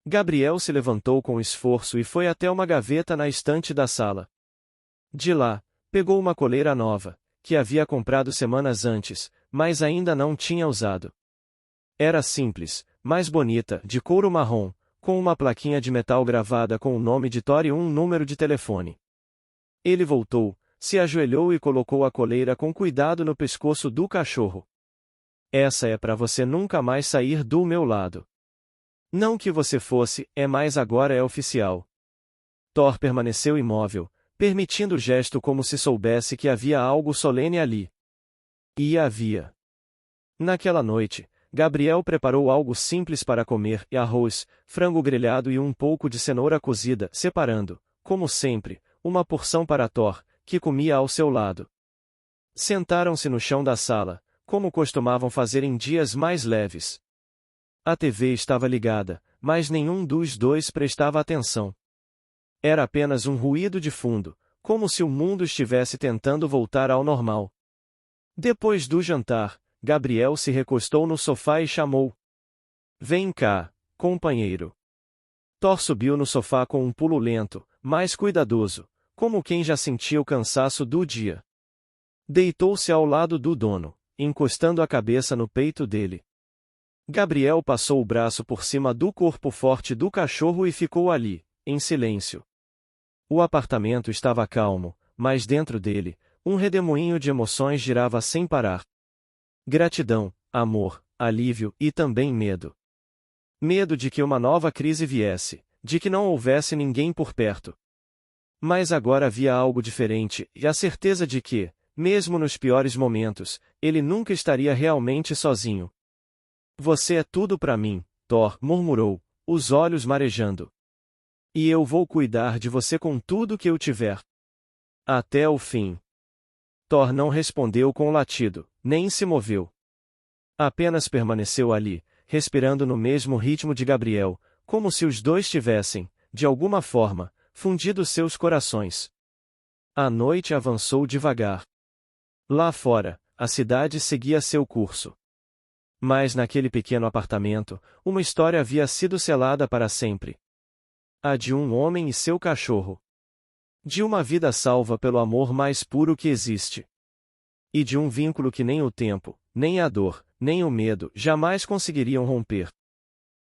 Gabriel se levantou com esforço e foi até uma gaveta na estante da sala. De lá, pegou uma coleira nova, que havia comprado semanas antes, mas ainda não tinha usado. Era simples, mas bonita, de couro marrom, com uma plaquinha de metal gravada com o nome de Thor e um número de telefone. Ele voltou, se ajoelhou e colocou a coleira com cuidado no pescoço do cachorro. Essa é para você nunca mais sair do meu lado. Não que você fosse, mas agora é oficial. Thor permaneceu imóvel, permitindo o gesto como se soubesse que havia algo solene ali. E havia. Naquela noite, Gabriel preparou algo simples para comer, arroz, frango grelhado e um pouco de cenoura cozida, separando, como sempre, uma porção para Thor, que comia ao seu lado. Sentaram-se no chão da sala, como costumavam fazer em dias mais leves. A TV estava ligada, mas nenhum dos dois prestava atenção. Era apenas um ruído de fundo, como se o mundo estivesse tentando voltar ao normal. Depois do jantar, Gabriel se recostou no sofá e chamou: "Vem cá, companheiro." Thor subiu no sofá com um pulo lento, mas cuidadoso, como quem já sentia o cansaço do dia. Deitou-se ao lado do dono, encostando a cabeça no peito dele. Gabriel passou o braço por cima do corpo forte do cachorro e ficou ali, em silêncio. O apartamento estava calmo, mas dentro dele, um redemoinho de emoções girava sem parar. Gratidão, amor, alívio e também medo. Medo de que uma nova crise viesse, de que não houvesse ninguém por perto. Mas agora havia algo diferente, e a certeza de que, mesmo nos piores momentos, ele nunca estaria realmente sozinho. "Você é tudo para mim", Thor murmurou, os olhos marejando. "E eu vou cuidar de você com tudo que eu tiver. Até o fim." Thor não respondeu com um latido, nem se moveu. Apenas permaneceu ali, respirando no mesmo ritmo de Gabriel, como se os dois tivessem, de alguma forma, fundido seus corações. A noite avançou devagar. Lá fora, a cidade seguia seu curso. Mas naquele pequeno apartamento, uma história havia sido selada para sempre. A de um homem e seu cachorro. De uma vida salva pelo amor mais puro que existe. E de um vínculo que nem o tempo, nem a dor, nem o medo jamais conseguiriam romper.